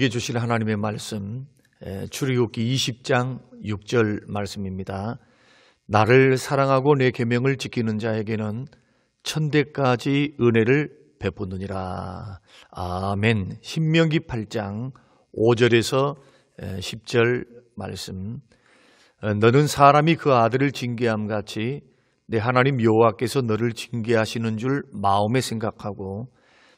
우리에게 주실 하나님의 말씀, 출애굽기 20장 6절 말씀입니다. 나를 사랑하고 내 계명을 지키는 자에게는 천대까지 은혜를 베푸느니라. 아멘. 신명기 8장 5절에서 10절 말씀. 너는 사람이 그 아들을 징계함 같이 내 하나님 여호와께서 너를 징계하시는 줄 마음에 생각하고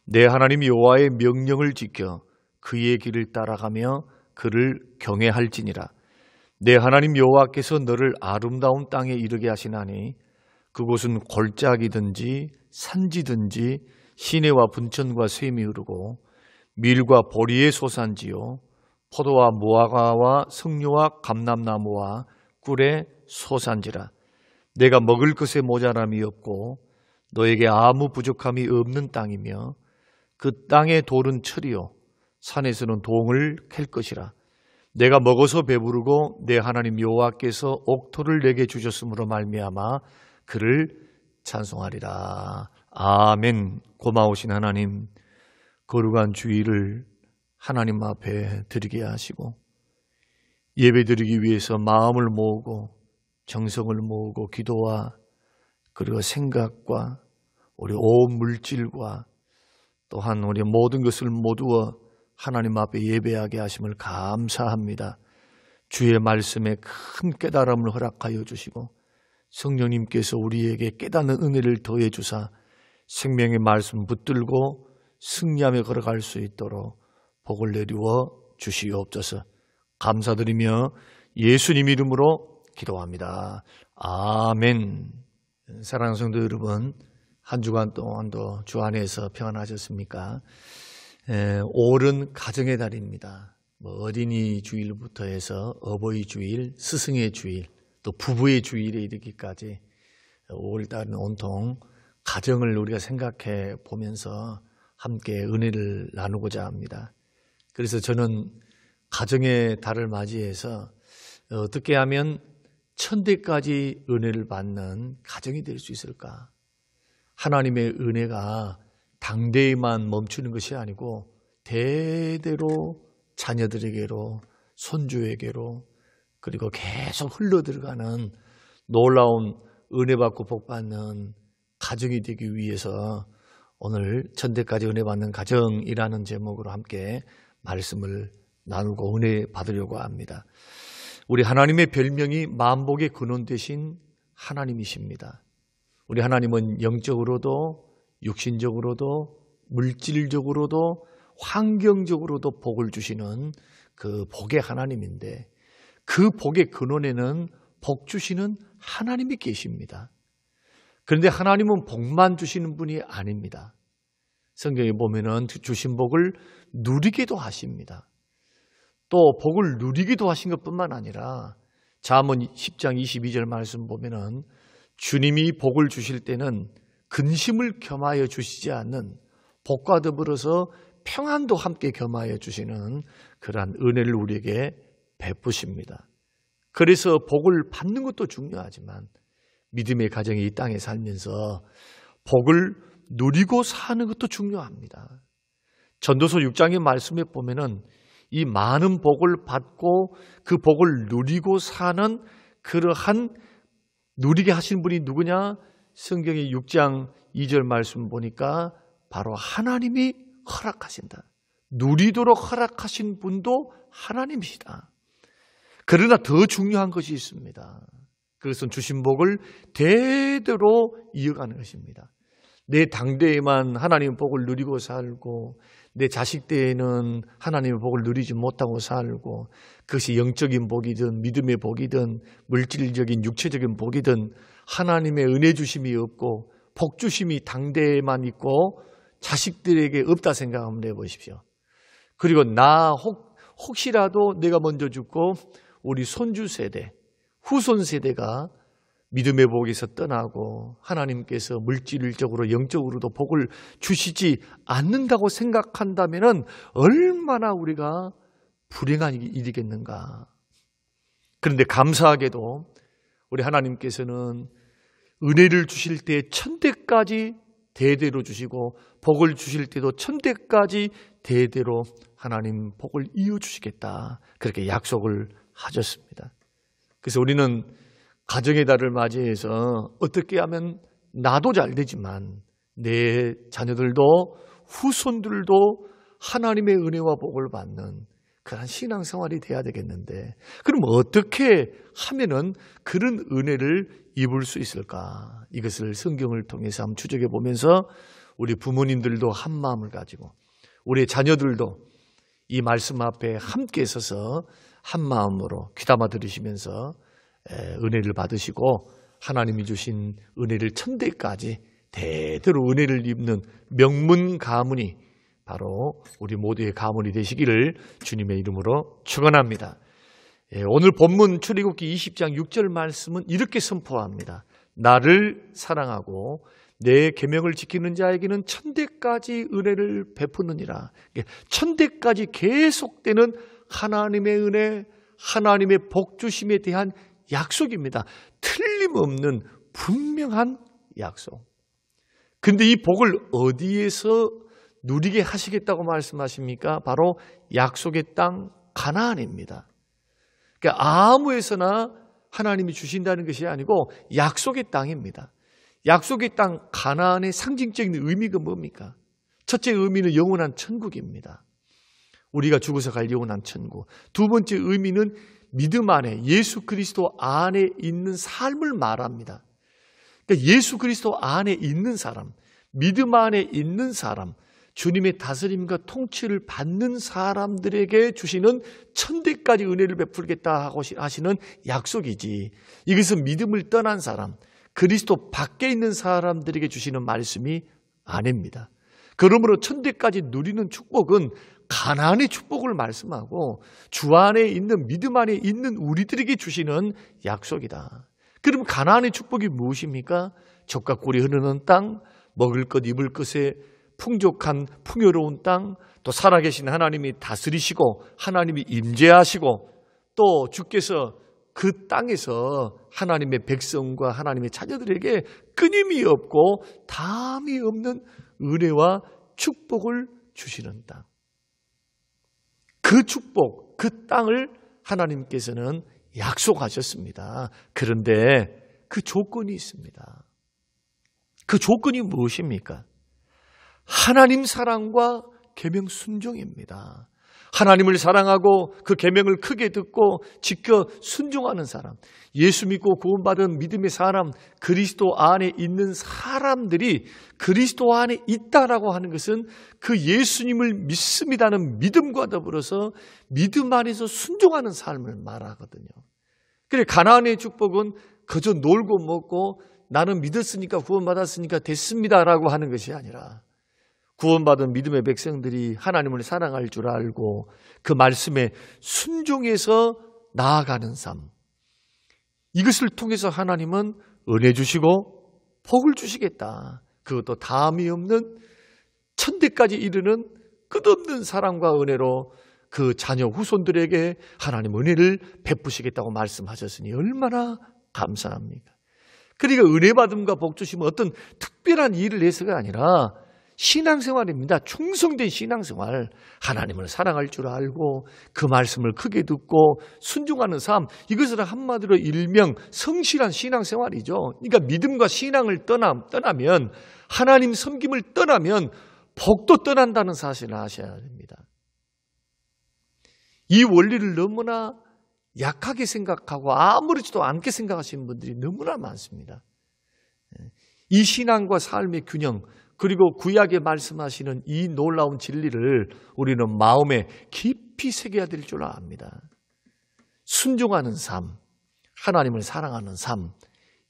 내 하나님 여호와의 명령을 지켜 그의 길을 따라가며 그를 경외할지니라. 내 하나님 여호와께서 너를 아름다운 땅에 이르게 하시나니 그곳은 골짜기든지 산지든지 시내와 분천과 샘이 흐르고 밀과 보리의 소산지요 포도와 무화과와 석류와 감람나무와 꿀의 소산지라. 내가 먹을 것에 모자람이 없고 너에게 아무 부족함이 없는 땅이며 그 땅의 돌은 철이요 산에서는 동을 캘 것이라. 내가 먹어서 배부르고 내 하나님 여호와께서 옥토를 내게 주셨으므로 말미암아 그를 찬송하리라. 아멘. 고마우신 하나님, 거룩한 주일을 하나님 앞에 드리게 하시고 예배드리기 위해서 마음을 모으고 정성을 모으고 기도와 그리고 생각과 우리 온 물질과 또한 우리 모든 것을 모두어 하나님 앞에 예배하게 하심을 감사합니다. 주의 말씀에 큰 깨달음을 허락하여 주시고 성령님께서 우리에게 깨닫는 은혜를 더해 주사 생명의 말씀 붙들고 승리하며 걸어갈 수 있도록 복을 내리워 주시옵소서. 감사드리며 예수님 이름으로 기도합니다. 아멘. 사랑하는 성도 여러분, 한 주간 동안도 주 안에서 평안하셨습니까? 5월은 가정의 달입니다. 어린이 주일부터 해서 어버이 주일, 스승의 주일, 또 부부의 주일에 이르기까지 5월달은 온통 가정을 우리가 생각해 보면서 함께 은혜를 나누고자 합니다. 그래서 저는 가정의 달을 맞이해서 어떻게 하면 천대까지 은혜를 받는 가정이 될 수 있을까? 하나님의 은혜가 당대에만 멈추는 것이 아니고 대대로 자녀들에게로 손주에게로 그리고 계속 흘러들어가는 놀라운 은혜 받고 복 받는 가정이 되기 위해서 오늘 천대까지 은혜 받는 가정이라는 제목으로 함께 말씀을 나누고 은혜 받으려고 합니다. 우리 하나님의 별명이 만복의 근원 되신 하나님이십니다. 우리 하나님은 영적으로도 육신적으로도 물질적으로도 환경적으로도 복을 주시는 그 복의 하나님인데 그 복의 근원에는 복 주시는 하나님이 계십니다. 그런데 하나님은 복만 주시는 분이 아닙니다. 성경에 보면은 주신 복을 누리기도 하십니다. 또 복을 누리기도 하신 것뿐만 아니라 잠언 10장 22절 말씀 보면은 주님이 복을 주실 때는 근심을 겸하여 주시지 않는 복과 더불어서 평안도 함께 겸하여 주시는 그러한 은혜를 우리에게 베푸십니다. 그래서 복을 받는 것도 중요하지만 믿음의 가정이 이 땅에 살면서 복을 누리고 사는 것도 중요합니다. 전도서 6장의 말씀에 보면은 이 많은 복을 받고 그 복을 누리고 사는 그러한 누리게 하신 분이 누구냐? 성경의 6장 2절 말씀 보니까 바로 하나님이 허락하신다. 누리도록 허락하신 분도 하나님이시다. 그러나 더 중요한 것이 있습니다. 그것은 주신 복을 대대로 이어가는 것입니다. 내 당대에만 하나님의 복을 누리고 살고 내 자식 때에는 하나님의 복을 누리지 못하고 살고 그것이 영적인 복이든 믿음의 복이든 물질적인 육체적인 복이든 하나님의 은혜 주심이 없고 복 주심이 당대에만 있고 자식들에게 없다 생각하면 해보십시오. 그리고 혹시라도 내가 먼저 죽고 우리 손주 세대, 후손 세대가 믿음의 복에서 떠나고 하나님께서 물질적으로 영적으로도 복을 주시지 않는다고 생각한다면 얼마나 우리가 불행한 일이겠는가. 그런데 감사하게도 우리 하나님께서는 은혜를 주실 때 천대까지 대대로 주시고 복을 주실 때도 천대까지 대대로 하나님 복을 이어주시겠다. 그렇게 약속을 하셨습니다. 그래서 우리는 가정의 달을 맞이해서 어떻게 하면 나도 잘 되지만 내 자녀들도 후손들도 하나님의 은혜와 복을 받는 그런 신앙생활이 돼야 되겠는데, 그럼 어떻게 하면은 그런 은혜를 입을 수 있을까? 이것을 성경을 통해서 한번 추적해 보면서 우리 부모님들도 한 마음을 가지고 우리 자녀들도 이 말씀 앞에 함께 서서 한 마음으로 귀담아 들으시면서 은혜를 받으시고 하나님이 주신 은혜를 천대까지 대대로 은혜를 입는 명문 가문이 바로 우리 모두의 가문이 되시기를 주님의 이름으로 축원합니다. 오늘 본문 출애굽기 20장 6절 말씀은 이렇게 선포합니다. 나를 사랑하고 내 계명을 지키는 자에게는 천대까지 은혜를 베푸느니라. 천대까지 계속되는 하나님의 은혜, 하나님의 복 주심에 대한 약속입니다. 틀림없는 분명한 약속. 근데 이 복을 어디에서 누리게 하시겠다고 말씀하십니까? 바로 약속의 땅 가나안입니다. 그러니까 아무에서나 하나님이 주신다는 것이 아니고 약속의 땅입니다. 약속의 땅 가나안의 상징적인 의미가 뭡니까? 첫째 의미는 영원한 천국입니다. 우리가 죽어서 갈 영원한 천국. 두 번째 의미는 믿음 안에 예수 그리스도 안에 있는 삶을 말합니다. 그러니까 예수 그리스도 안에 있는 사람, 믿음 안에 있는 사람, 주님의 다스림과 통치를 받는 사람들에게 주시는 천대까지 은혜를 베풀겠다 하고 하시는 약속이지, 이것은 믿음을 떠난 사람, 그리스도 밖에 있는 사람들에게 주시는 말씀이 아닙니다. 그러므로 천대까지 누리는 축복은 가나안의 축복을 말씀하고 주 안에 있는 믿음 안에 있는 우리들에게 주시는 약속이다. 그럼 가나안의 축복이 무엇입니까? 젖과 꿀이 흐르는 땅, 먹을 것 입을 것에 풍족한 풍요로운 땅, 또 살아계신 하나님이 다스리시고 하나님이 임재하시고 또 주께서 그 땅에서 하나님의 백성과 하나님의 자녀들에게 끊임이 없고 담이 없는 은혜와 축복을 주시는 땅. 그 축복, 그 땅을 하나님께서는 약속하셨습니다. 그런데 그 조건이 있습니다. 그 조건이 무엇입니까? 하나님 사랑과 계명 순종입니다. 하나님을 사랑하고 그 계명을 크게 듣고 지켜 순종하는 사람, 예수 믿고 구원받은 믿음의 사람, 그리스도 안에 있는 사람들이 그리스도 안에 있다라고 하는 것은 그 예수님을 믿습니다는 믿음과 더불어서 믿음 안에서 순종하는 삶을 말하거든요. 그래, 가나안의 축복은 그저 놀고 먹고 나는 믿었으니까 구원받았으니까 됐습니다라고 하는 것이 아니라 구원받은 믿음의 백성들이 하나님을 사랑할 줄 알고 그 말씀에 순종해서 나아가는 삶, 이것을 통해서 하나님은 은혜 주시고 복을 주시겠다. 그것도 담이 없는 천대까지 이르는 끝없는 사랑과 은혜로 그 자녀 후손들에게 하나님 은혜를 베푸시겠다고 말씀하셨으니 얼마나 감사합니까? 그러니까 은혜 받음과 복 주심은 어떤 특별한 일을 해서가 아니라 신앙생활입니다. 충성된 신앙생활, 하나님을 사랑할 줄 알고 그 말씀을 크게 듣고 순종하는 삶, 이것을 한마디로 일명 성실한 신앙생활이죠. 그러니까 믿음과 신앙을 떠나면, 하나님 섬김을 떠나면 복도 떠난다는 사실을 아셔야 됩니다. 이 원리를 너무나 약하게 생각하고 아무렇지도 않게 생각하시는 분들이 너무나 많습니다. 이 신앙과 삶의 균형, 그리고 구약에 말씀하시는 이 놀라운 진리를 우리는 마음에 깊이 새겨야 될 줄 압니다. 순종하는 삶, 하나님을 사랑하는 삶,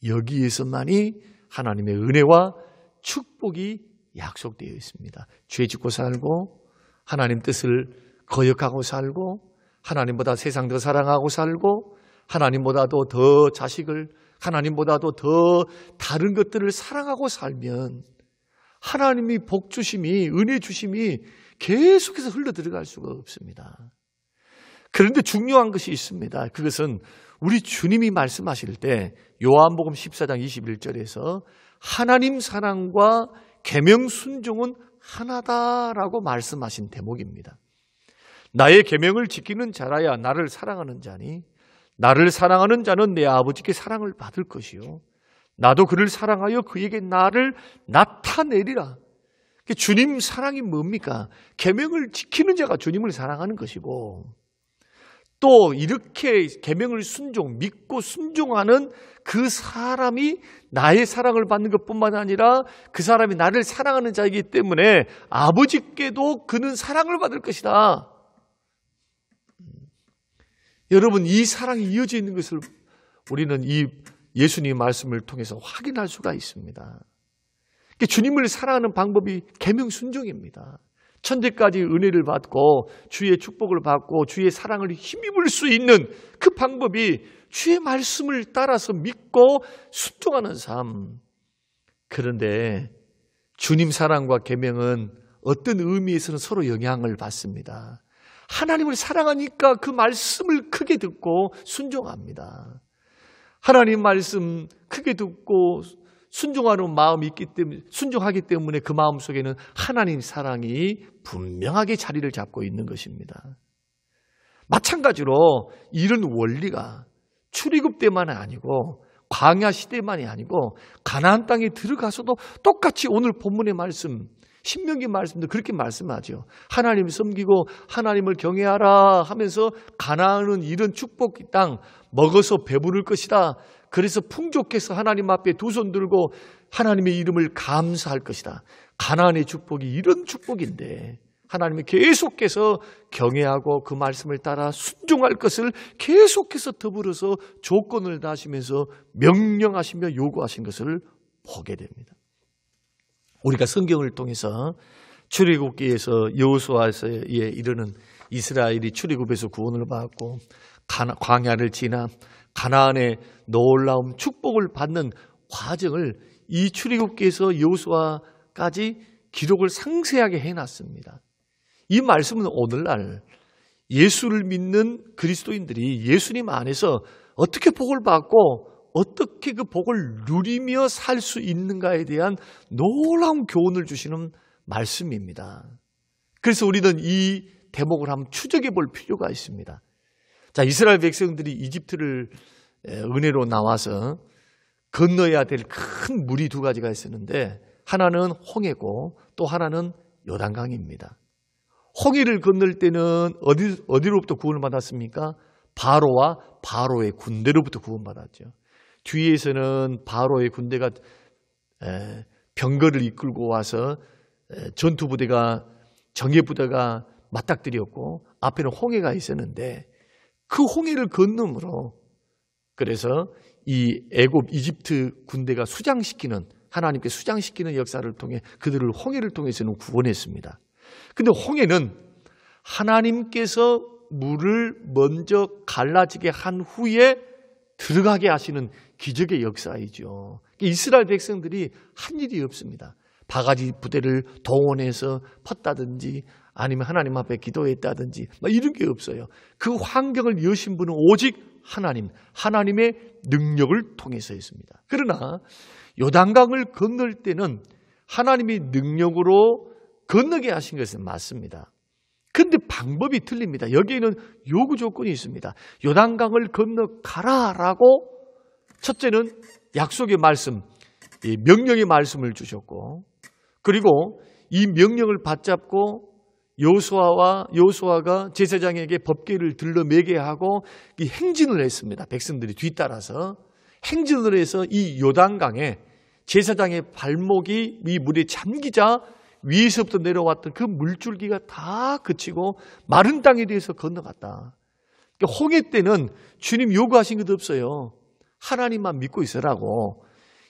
여기에서만이 하나님의 은혜와 축복이 약속되어 있습니다. 죄 짓고 살고 하나님 뜻을 거역하고 살고 하나님보다 세상 더 사랑하고 살고 하나님보다도 더 자식을, 하나님보다도 더 다른 것들을 사랑하고 살면 하나님이 복 주심이, 은혜 주심이 계속해서 흘러 들어갈 수가 없습니다. 그런데 중요한 것이 있습니다. 그것은 우리 주님이 말씀하실 때 요한복음 14장 21절에서 하나님 사랑과 계명 순종은 하나다라고 말씀하신 대목입니다. 나의 계명을 지키는 자라야 나를 사랑하는 자니 나를 사랑하는 자는 내 아버지께 사랑을 받을 것이요 나도 그를 사랑하여 그에게 나를 나타내리라. 주님 사랑이 뭡니까? 계명을 지키는 자가 주님을 사랑하는 것이고 또 이렇게 계명을 믿고 순종하는 그 사람이 나의 사랑을 받는 것뿐만 아니라 그 사람이 나를 사랑하는 자이기 때문에 아버지께도 그는 사랑을 받을 것이다. 여러분, 이 사랑이 이어져 있는 것을 우리는 이 예수님 말씀을 통해서 확인할 수가 있습니다. 주님을 사랑하는 방법이 계명 순종입니다. 천대까지 은혜를 받고 주의 축복을 받고 주의 사랑을 힘입을 수 있는 그 방법이 주의 말씀을 따라서 믿고 순종하는 삶. 그런데 주님 사랑과 계명은 어떤 의미에서는 서로 영향을 받습니다. 하나님을 사랑하니까 그 말씀을 크게 듣고 순종합니다. 하나님 말씀 크게 듣고 순종하는 마음이 있기 때문에, 순종하기 때문에 그 마음 속에는 하나님 사랑이 분명하게 자리를 잡고 있는 것입니다. 마찬가지로 이런 원리가 출애굽 때만이 아니고 광야 시대만이 아니고 가나안 땅에 들어가서도 똑같이 오늘 본문의 말씀, 신명기 말씀도 그렇게 말씀하죠. 하나님 섬기고 하나님을 경외하라 하면서 가나안은 이런 축복 땅 먹어서 배부를 것이다. 그래서 풍족해서 하나님 앞에 두 손 들고 하나님의 이름을 감사할 것이다. 가나안의 축복이 이런 축복인데 하나님이 계속해서 경외하고 그 말씀을 따라 순종할 것을 계속해서 더불어서 조건을 다시면서 명령하시며 요구하신 것을 보게 됩니다. 우리가 성경을 통해서 출애굽기에서 여호수아서에 이르는 이스라엘이 출애굽에서 구원을 받고 광야를 지나 가나안의 놀라운 축복을 받는 과정을 이 출애굽기에서 여호수아까지 기록을 상세하게 해놨습니다. 이 말씀은 오늘날 예수를 믿는 그리스도인들이 예수님 안에서 어떻게 복을 받고 어떻게 그 복을 누리며 살 수 있는가에 대한 놀라운 교훈을 주시는 말씀입니다. 그래서 우리는 이 대목을 한번 추적해 볼 필요가 있습니다. 자, 이스라엘 백성들이 이집트를 은혜로 나와서 건너야 될 큰 물이 두 가지가 있었는데 하나는 홍해고 또 하나는 요단강입니다. 홍해를 건널 때는 어디로부터 구원을 받았습니까? 바로와 바로의 군대로부터 구원받았죠. 뒤에서는 바로의 군대가 병거를 이끌고 와서 전투부대가 정예부대가 맞닥뜨렸고 앞에는 홍해가 있었는데 그 홍해를 건너므로 그래서 이 애굽 이집트 군대가 수장시키는 하나님께 수장시키는 역사를 통해 그들을 홍해를 통해서는 구원했습니다. 근데 홍해는 하나님께서 물을 먼저 갈라지게 한 후에 들어가게 하시는 기적의 역사이죠. 이스라엘 백성들이 한 일이 없습니다. 바가지 부대를 동원해서 폈다든지 아니면 하나님 앞에 기도했다든지 이런 게 없어요. 그 환경을 여신 분은 오직 하나님의 능력을 통해서였습니다. 그러나 요단강을 건널 때는 하나님이 능력으로 건너게 하신 것은 맞습니다. 그런데 방법이 틀립니다. 여기에는 요구 조건이 있습니다. 요단강을 건너가라라고 첫째는 약속의 말씀, 명령의 말씀을 주셨고 그리고 이 명령을 받잡고 여호수아가 제사장에게 법궤를 들러 매게 하고 이 행진을 했습니다. 백성들이 뒤따라서 행진을 해서 이 요단강에 제사장의 발목이 이 물에 잠기자 위에서부터 내려왔던 그 물줄기가 다 그치고 마른 땅에 대해서 건너갔다. 그러니까 홍해 때는 주님 요구하신 것도 없어요. 하나님만 믿고 있으라고.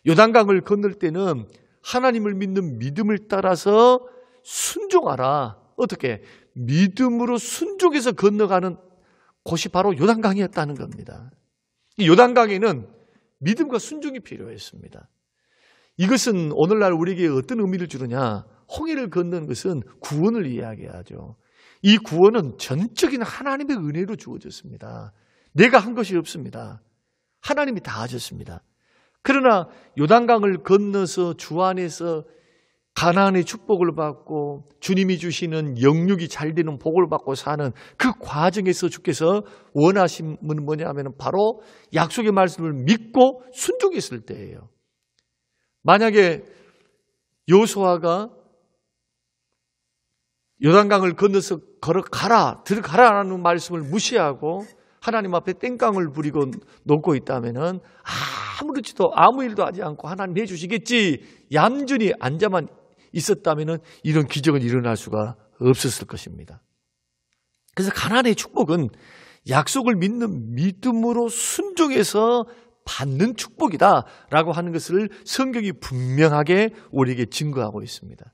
요단강을 건널 때는 하나님을 믿는 믿음을 따라서 순종하라. 어떻게? 믿음으로 순종해서 건너가는 곳이 바로 요단강이었다는 겁니다. 이 요단강에는 믿음과 순종이 필요했습니다. 이것은 오늘날 우리에게 어떤 의미를 주느냐? 홍해를 건너는 것은 구원을 이야기하죠. 이 구원은 전적인 하나님의 은혜로 주어졌습니다. 내가 한 것이 없습니다. 하나님이 다 하셨습니다. 그러나 요단강을 건너서 주 안에서 가나안의 축복을 받고 주님이 주시는 영육이 잘 되는 복을 받고 사는 그 과정에서 주께서 원하시는 뭐냐면 바로 약속의 말씀을 믿고 순종했을 때예요. 만약에 여호수아가 요단강을 건너서 들어가라는 말씀을 무시하고 하나님 앞에 땡깡을 부리고 놓고 있다면은 아무렇지도 아무 일도 하지 않고 하나님 해주시겠지 얌전히 앉아만 있었다면은 이런 기적은 일어날 수가 없었을 것입니다. 그래서 가나안의 축복은 약속을 믿는 믿음으로 순종해서 받는 축복이다라고 하는 것을 성경이 분명하게 우리에게 증거하고 있습니다.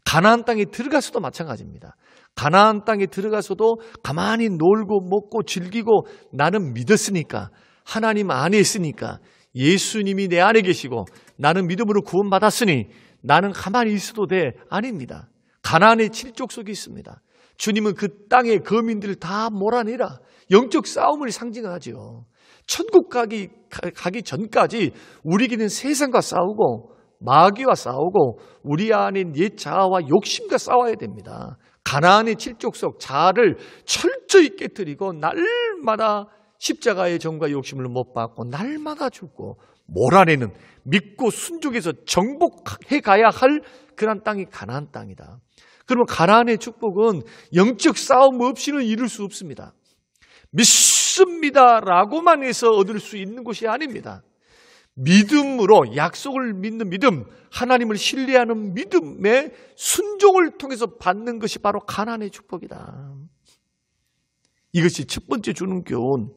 가나안 땅에 들어가서도 마찬가지입니다. 가나안 땅에 들어가서도 가만히 놀고 먹고 즐기고 나는 믿었으니까 하나님 안에 있으니까 예수님이 내 안에 계시고 나는 믿음으로 구원받았으니 나는 가만히 있어도 돼. 아닙니다. 가나안의 칠족 속에 있습니다. 주님은 그 땅의 거민들을 다 몰아내라. 영적 싸움을 상징하죠. 천국 가기 전까지 우리에게는 세상과 싸우고 마귀와 싸우고 우리 안에 옛 자아와 욕심과 싸워야 됩니다. 가나안의 칠족속 자아를 철저히 깨뜨리고 날마다 십자가의 정과 욕심을 못 받고 날마다 죽고 몰아내는 믿고 순종해서 정복해 가야 할 그런 땅이 가나안 땅이다. 그러면 가나안의 축복은 영적 싸움 없이는 이룰 수 없습니다. 믿습니다라고만 해서 얻을 수 있는 것이 아닙니다. 믿음으로 약속을 믿는 믿음, 하나님을 신뢰하는 믿음의 순종을 통해서 받는 것이 바로 가나안의 축복이다. 이것이 첫 번째 주는 교훈.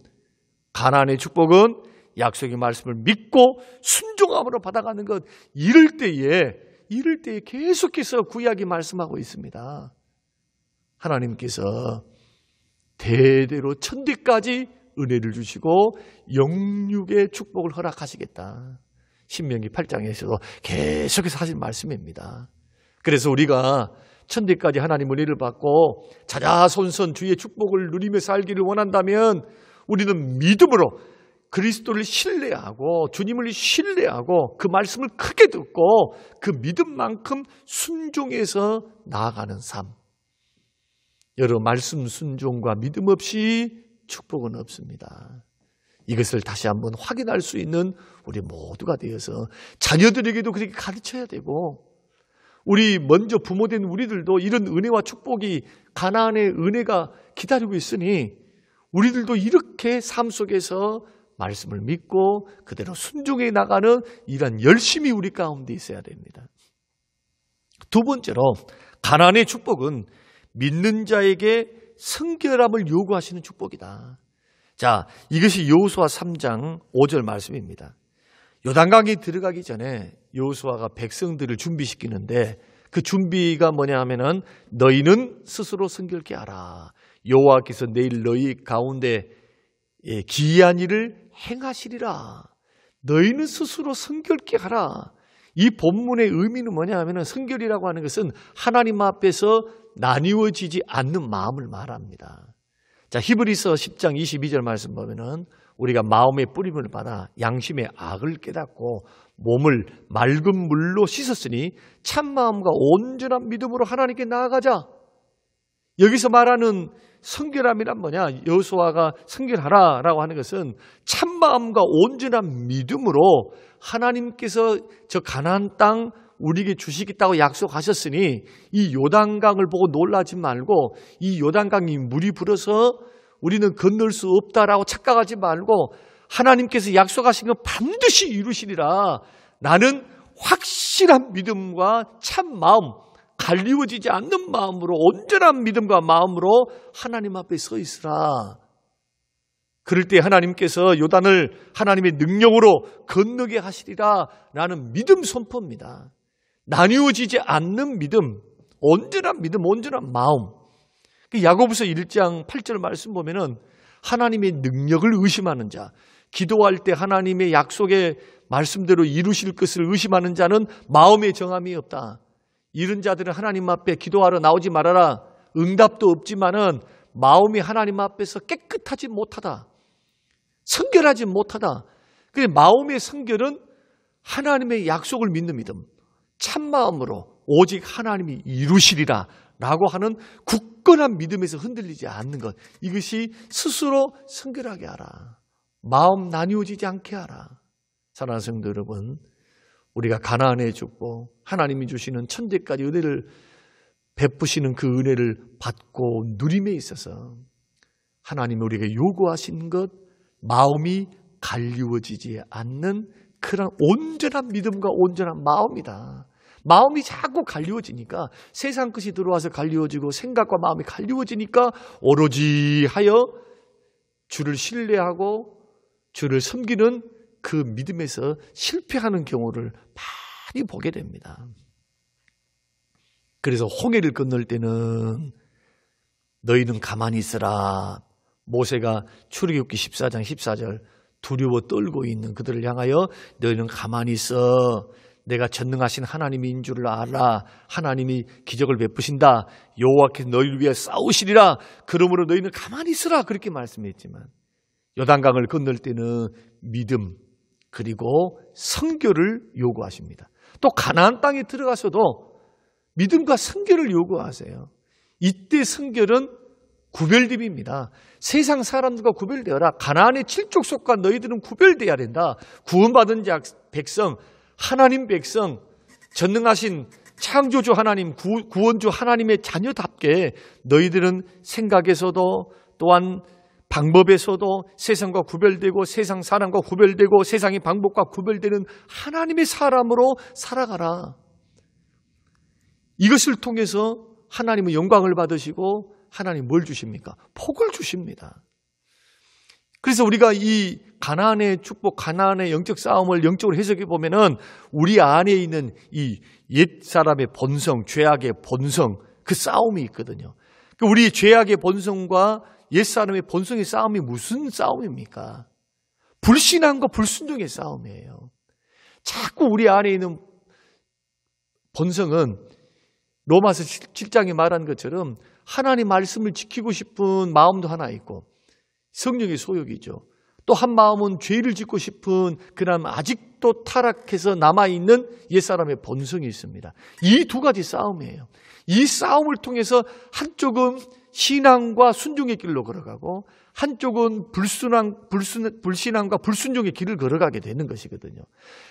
가나안의 축복은 약속의 말씀을 믿고 순종함으로 받아가는 것. 이럴 때에 계속해서 구약이 말씀하고 있습니다. 하나님께서 대대로 천대까지 은혜를 주시고 영육의 축복을 허락하시겠다. 신명기 8장에서도 계속해서 하신 말씀입니다. 그래서 우리가 천대까지 하나님 은혜를 받고 자자손손 주의 축복을 누리며 살기를 원한다면 우리는 믿음으로 그리스도를 신뢰하고 주님을 신뢰하고 그 말씀을 크게 듣고 그 믿음만큼 순종해서 나아가는 삶. 여러 말씀 순종과 믿음 없이 축복은 없습니다. 이것을 다시 한번 확인할 수 있는 우리 모두가 되어서 자녀들에게도 그렇게 가르쳐야 되고 우리 먼저 부모된 우리들도 이런 은혜와 축복이 가나안의 은혜가 기다리고 있으니 우리들도 이렇게 삶 속에서 말씀을 믿고 그대로 순종해 나가는 이런 열심이 우리 가운데 있어야 됩니다. 두 번째로 가나안의 축복은 믿는 자에게 성결함을 요구하시는 축복이다. 자, 이것이 여호수아 3장 5절 말씀입니다. 요단강에 들어가기 전에 여호수아가 백성들을 준비시키는데 그 준비가 뭐냐 하면은 너희는 스스로 성결케 하라. 여호와께서 내일 너희 가운데 기이한 일을 행하시리라. 너희는 스스로 성결케 하라. 이 본문의 의미는 뭐냐 하면은 성결이라고 하는 것은 하나님 앞에서 나뉘어지지 않는 마음을 말합니다. 자, 히브리서 10장 22절 말씀 보면은 우리가 마음의 뿌림을 받아 양심의 악을 깨닫고 몸을 맑은 물로 씻었으니 참마음과 온전한 믿음으로 하나님께 나아가자. 여기서 말하는 성결함이란 뭐냐? 여호수아가 성결하라라고 하는 것은 참마음과 온전한 믿음으로 하나님께서 저 가나안 땅 우리에게 주시겠다고 약속하셨으니 이 요단강을 보고 놀라지 말고 이 요단강이 물이 불어서 우리는 건널 수 없다라고 착각하지 말고 하나님께서 약속하신 건 반드시 이루시리라. 나는 확실한 믿음과 참 마음, 갈리워지지 않는 마음으로 온전한 믿음과 마음으로 하나님 앞에 서 있으라. 그럴 때 하나님께서 요단을 하나님의 능력으로 건너게 하시리라. 라는 믿음 선포입니다. 나뉘어지지 않는 믿음, 온전한 믿음, 온전한 마음. 야고보서 1장 8절 말씀 보면은 하나님의 능력을 의심하는 자, 기도할 때 하나님의 약속의 말씀대로 이루실 것을 의심하는 자는 마음의 정함이 없다. 이런 자들은 하나님 앞에 기도하러 나오지 말아라. 응답도 없지만은 마음이 하나님 앞에서 깨끗하지 못하다. 성결하지 못하다. 그래 마음의 성결은 하나님의 약속을 믿는 믿음. 참마음으로 오직 하나님이 이루시리라 라고 하는 굳건한 믿음에서 흔들리지 않는 것, 이것이 스스로 성결하게 하라. 마음 나뉘어지지 않게 하라. 사랑하는 성도 여러분, 우리가 가나안의 축복, 하나님이 주시는 천대까지 은혜를 베푸시는 그 은혜를 받고 누림에 있어서 하나님이 우리에게 요구하신 것, 마음이 갈리워지지 않는 그런 온전한 믿음과 온전한 마음이다. 마음이 자꾸 갈리워지니까, 세상 것이 들어와서 갈리워지고 생각과 마음이 갈리워지니까 오로지 하여 주를 신뢰하고 주를 섬기는 그 믿음에서 실패하는 경우를 많이 보게 됩니다. 그래서 홍해를 건널 때는 너희는 가만히 있으라. 모세가 출애굽기 14장 14절 두려워 떨고 있는 그들을 향하여 너희는 가만히 있어. 내가 전능하신 하나님인 줄을 알아. 하나님이 기적을 베푸신다. 여호와께서 너희를 위해 싸우시리라. 그러므로 너희는 가만히 있으라. 그렇게 말씀했지만 요단강을 건널 때는 믿음 그리고 성결을 요구하십니다. 또 가나안 땅에 들어가서도 믿음과 성결을 요구하세요. 이때 성결은 구별됨입니다. 세상 사람들과 구별되어라. 가나안의 7족속과 너희들은 구별되어야 된다. 구원받은 백성, 하나님 백성, 전능하신 창조주 하나님, 구원주 하나님의 자녀답게 너희들은 생각에서도 또한 방법에서도 세상과 구별되고 세상 사람과 구별되고 세상의 방법과 구별되는 하나님의 사람으로 살아가라. 이것을 통해서 하나님은 영광을 받으시고 하나님 뭘 주십니까? 복을 주십니다. 그래서 우리가 이 가나안의 축복, 가나안의 영적 싸움을 영적으로 해석해 보면은 우리 안에 있는 이 옛사람의 본성, 죄악의 본성, 그 싸움이 있거든요. 우리 죄악의 본성과 옛사람의 본성의 싸움이 무슨 싸움입니까? 불신앙과 불순종의 싸움이에요. 자꾸 우리 안에 있는 본성은 로마서 7장에 말한 것처럼 하나님 말씀을 지키고 싶은 마음도 하나 있고 성령의 소욕이죠. 또 한 마음은 죄를 짓고 싶은 그런 아직도 타락해서 남아있는 옛사람의 본성이 있습니다. 이 두 가지 싸움이에요. 이 싸움을 통해서 한쪽은 신앙과 순종의 길로 걸어가고 한쪽은 불신앙과 불순종의 길을 걸어가게 되는 것이거든요.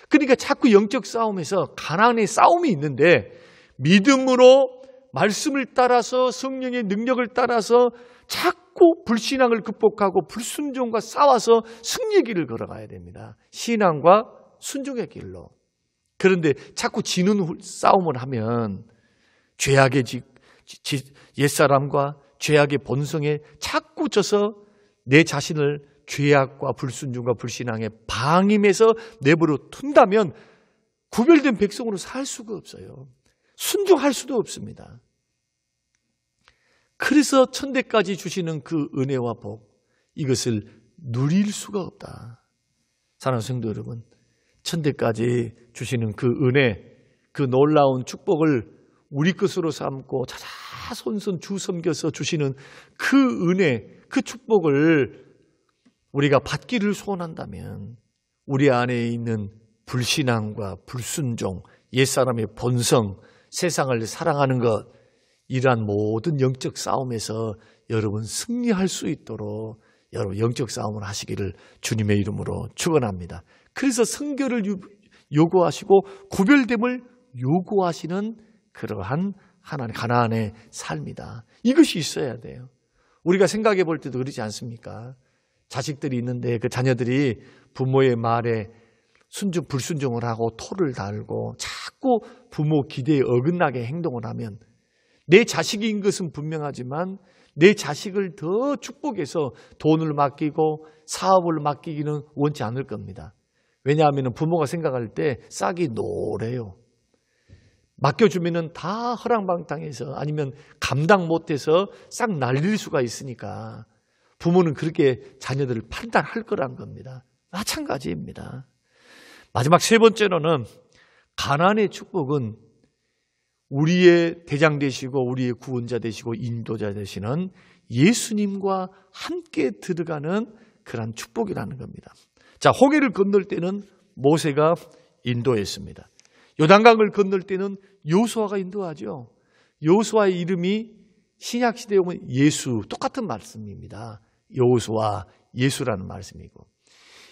그러니까 자꾸 영적 싸움에서 가나안의 싸움이 있는데 믿음으로 말씀을 따라서 성령의 능력을 따라서 자꾸 불신앙을 극복하고 불순종과 싸워서 승리의 길을 걸어가야 됩니다. 신앙과 순종의 길로. 그런데 자꾸 지는 싸움을 하면 죄악의 옛사람과 죄악의 본성에 자꾸 져서 내 자신을 죄악과 불순종과 불신앙의 방임에서 내버려 둔다면 구별된 백성으로 살 수가 없어요. 순종할 수도 없습니다. 그래서 천대까지 주시는 그 은혜와 복, 이것을 누릴 수가 없다. 사랑하는 성도 여러분, 천대까지 주시는 그 은혜, 그 놀라운 축복을 우리 것으로 삼고 자자손손 주 섬겨서 주시는 그 은혜, 그 축복을 우리가 받기를 소원한다면 우리 안에 있는 불신앙과 불순종, 옛사람의 본성, 세상을 사랑하는 것, 이러한 모든 영적 싸움에서 여러분 승리할 수 있도록 여러분 영적 싸움을 하시기를 주님의 이름으로 축원합니다. 그래서 성결을 요구하시고 구별됨을 요구하시는 그러한 하나님 가나안의 삶이다. 이것이 있어야 돼요. 우리가 생각해 볼 때도 그러지 않습니까? 자식들이 있는데 그 자녀들이 부모의 말에 불순종을 하고 토를 달고 자꾸 부모 기대에 어긋나게 행동을 하면 내 자식인 것은 분명하지만 내 자식을 더 축복해서 돈을 맡기고 사업을 맡기기는 원치 않을 겁니다. 왜냐하면 부모가 생각할 때 싹이 노래요. 맡겨주면 다 허랑방탕해서 아니면 감당 못해서 싹 날릴 수가 있으니까 부모는 그렇게 자녀들을 판단할 거란 겁니다. 마찬가지입니다. 마지막 세 번째로는 가나안의 축복은 우리의 대장 되시고 우리의 구원자 되시고 인도자 되시는 예수님과 함께 들어가는 그런 축복이라는 겁니다. 자, 홍해를 건널 때는 모세가 인도했습니다. 요단강을 건널 때는 여호수아가 인도하죠. 여호수아의 이름이 신약시대에 오면 예수, 똑같은 말씀입니다. 여호수아, 예수라는 말씀이고,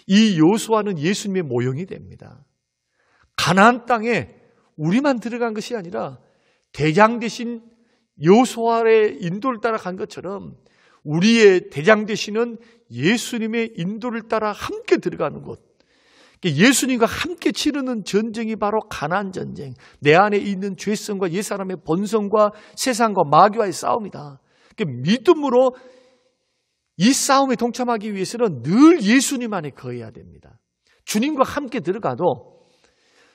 이 여호수아는 예수님의 모형이 됩니다. 가나안 땅에 우리만 들어간 것이 아니라 대장 되신 여호수아의 인도를 따라 간 것처럼 우리의 대장 되시는 예수님의 인도를 따라 함께 들어가는 곳, 예수님과 함께 치르는 전쟁이 바로 가나안 전쟁, 내 안에 있는 죄성과 옛사람의 본성과 세상과 마귀와의 싸움이다. 믿음으로 이 싸움에 동참하기 위해서는 늘 예수님 안에 거해야 됩니다. 주님과 함께 들어가도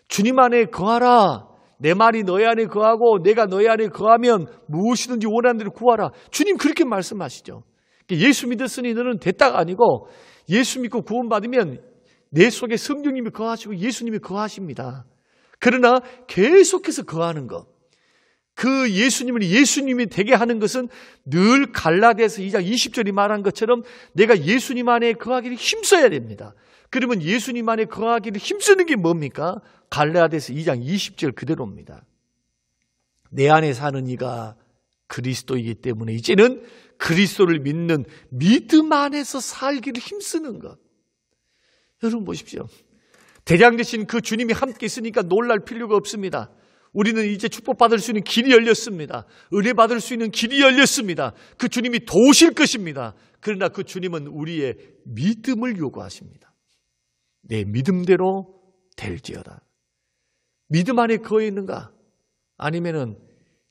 주님 안에 거하라, 내 말이 너희 안에 거하고 내가 너희 안에 거하면 무엇이든지 원하는 대로 구하라. 주님 그렇게 말씀하시죠. 예수 믿었으니 너는 됐다가 아니고, 예수 믿고 구원받으면 내 속에 성령님이 거하시고 예수님이 거하십니다. 그러나 계속해서 거하는 것, 그 예수님이 되게 하는 것은 늘 갈라디아서 2장 20절이 말한 것처럼 내가 예수님 안에 거하기를 힘써야 됩니다. 그러면 예수님 안에 거하기를 힘쓰는 게 뭡니까? 갈라디아서 2장 20절 그대로입니다. 내 안에 사는 이가 그리스도이기 때문에 이제는 그리스도를 믿는 믿음 안에서 살기를 힘쓰는 것. 여러분 보십시오. 대장 되신 그 주님이 함께 있으니까 놀랄 필요가 없습니다. 우리는 이제 축복받을 수 있는 길이 열렸습니다. 은혜 받을 수 있는 길이 열렸습니다. 그 주님이 도우실 것입니다. 그러나 그 주님은 우리의 믿음을 요구하십니다. 내 믿음대로 될지어다. 믿음 안에 거해 있는가? 아니면은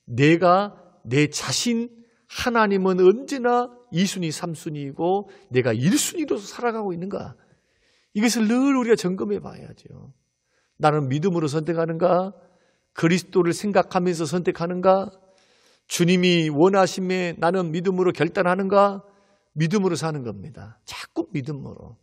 내가 내 자신, 하나님은 언제나 2순위, 3순위이고 내가 1순위로서 살아가고 있는가? 이것을 늘 우리가 점검해 봐야죠. 나는 믿음으로 선택하는가? 그리스도를 생각하면서 선택하는가? 주님이 원하심에 나는 믿음으로 결단하는가? 믿음으로 사는 겁니다. 자꾸 믿음으로.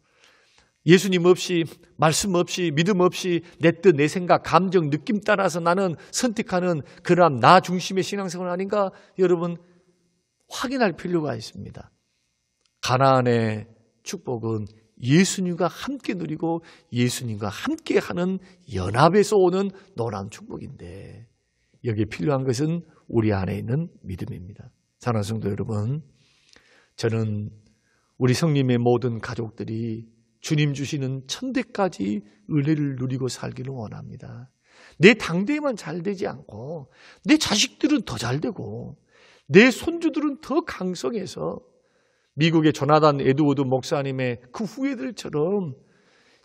예수님 없이, 말씀 없이, 믿음 없이 내 뜻, 내 생각, 감정, 느낌 따라서 나는 선택하는 그런 나 중심의 신앙생활 아닌가? 여러분 확인할 필요가 있습니다. 가나안의 축복은 예수님과 함께 누리고 예수님과 함께 하는 연합에서 오는 놀라운 축복인데, 여기에 필요한 것은 우리 안에 있는 믿음입니다. 사랑하는 성도 여러분, 저는 우리 성님의 모든 가족들이 주님 주시는 천대까지 은혜를 누리고 살기를 원합니다. 내 당대에만 잘 되지 않고 내 자식들은 더 잘 되고 내 손주들은 더 강성해서 미국의 조나단 에드워드 목사님의 그 후예들처럼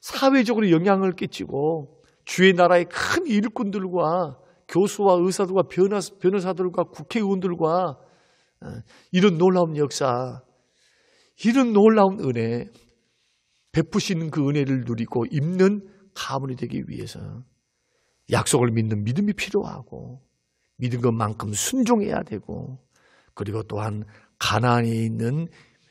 사회적으로 영향을 끼치고 주의 나라의 큰 일꾼들과 교수와 의사들과 변호사들과 국회의원들과 이런 놀라운 역사, 이런 놀라운 은혜, 베푸시는 그 은혜를 누리고 입는 가문이 되기 위해서 약속을 믿는 믿음이 필요하고 믿은 것만큼 순종해야 되고, 그리고 또한 가나안에 있는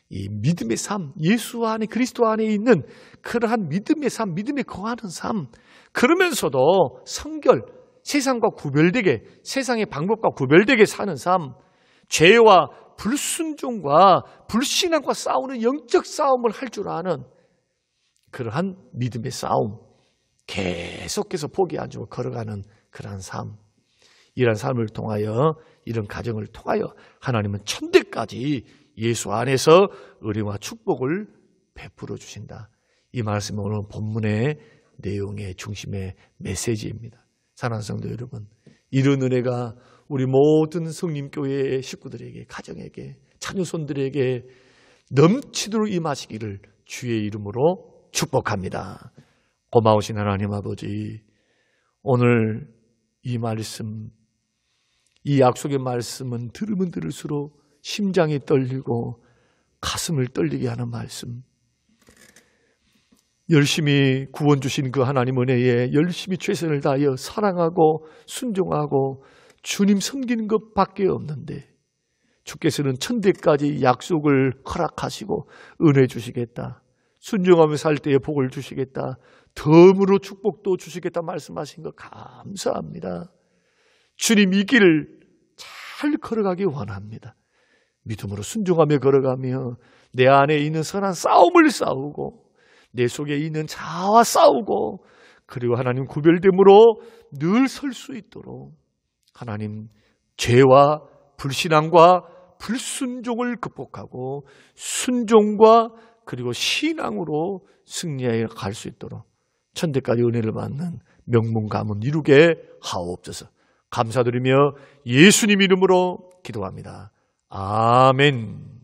이 믿음의 삶, 예수 안에 그리스도 안에 있는 그러한 믿음의 삶, 믿음에 거하는 삶, 그러면서도 성결, 세상과 구별되게, 세상의 방법과 구별되게 사는 삶, 죄와 불순종과 불신앙과 싸우는 영적 싸움을 할 줄 아는 그러한 믿음의 싸움, 계속해서 포기 안 주고 걸어가는 그러한 삶, 이런 삶을 통하여, 이런 가정을 통하여 하나님은 천대까지 예수 안에서 은혜와 축복을 베풀어 주신다. 이 말씀이 오늘 본문의 내용의 중심의 메시지입니다. 사랑하는 성도 여러분, 이런 은혜가 우리 모든 성림교회의 식구들에게, 가정에게, 자녀손들에게 넘치도록 임하시기를 주의 이름으로 축복합니다. 고마우신 하나님 아버지, 오늘 이 말씀, 이 약속의 말씀은 들으면 들을수록 심장이 떨리고 가슴을 떨리게 하는 말씀, 열심히 구원 주신 그 하나님 은혜에 열심히 최선을 다하여 사랑하고 순종하고 주님 섬기는 것밖에 없는데, 주께서는 천대까지 약속을 허락하시고 은혜 주시겠다, 순종하며 살 때에 복을 주시겠다, 덤으로 축복도 주시겠다 말씀하신 것 감사합니다. 주님 이 길을 잘 걸어가기 원합니다. 믿음으로 순종하며 걸어가며 내 안에 있는 선한 싸움을 싸우고 내 속에 있는 자아와 싸우고 그리고 하나님 구별됨으로 늘 설 수 있도록 하나님 죄와 불신앙과 불순종을 극복하고 순종과 그리고 신앙으로 승리해 갈 수 있도록 천대까지 은혜를 받는 명문 가문 이루게 하옵소서. 감사드리며 예수님 이름으로 기도합니다. 아멘.